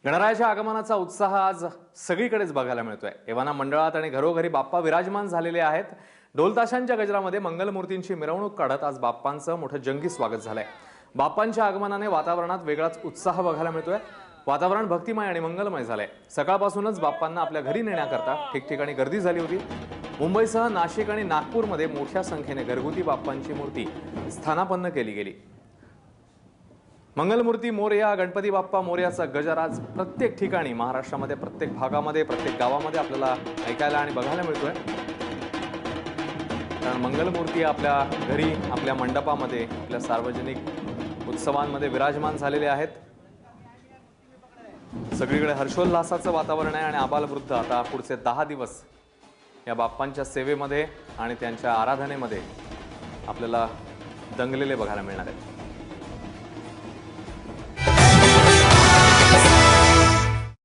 गणरायाच्या आगमनाचा उत्साह आज सगळीकडेच बघायला मिळतोय। एव्हाना मंडळात आणि घरोघरी बाप्पा विराजमान झालेले आहेत। ढोलताशांच्या गजरामध्ये मंगलमूर्तींची मिरवणूक काढत आज बाप्पांचं मोठं जंगी स्वागत झालंय। बाप्पांच्या आगमनाने वातावरणात वेगळाच उत्साह बघायला मिळतोय। वातावरण भक्तिमय आणि मंगलमय झालंय। सकाळपासूनच बाप्पांना आपल्या घरी नेण्याकरता ठिकठिकाणी गर्दी झाली होती। मुंबईसह नाशिक आणि नागपूरमध्ये मोठ्या संख्येने घरगुती बाप्पांची मूर्ती स्थानापन्न केली गेली। मंगलमूर्ती मोरया, गणपती बाप्पा मोरयाचा गजर आज प्रत्येक ठिकाणी महाराष्ट्रामध्ये प्रत्येक भागामध्ये प्रत्येक गावामध्ये आपल्याला ऐकायला आणि बघायला मिळतोय। कारण मंगलमूर्ती आपल्या घरी, आपल्या मंडपामध्ये, आपल्या सार्वजनिक उत्सवांमध्ये विराजमान झालेले आहेत। सगळीकडे हर्षोल्लासाचं वातावरण आहे आणि आबालवृद्ध आता पुढचे 10 दिवस या बाप्पांच्या सेवेमध्ये आणि त्यांच्या आराधनेमध्ये आपल्याला दंगलेले बघायला मिळणार आहेत।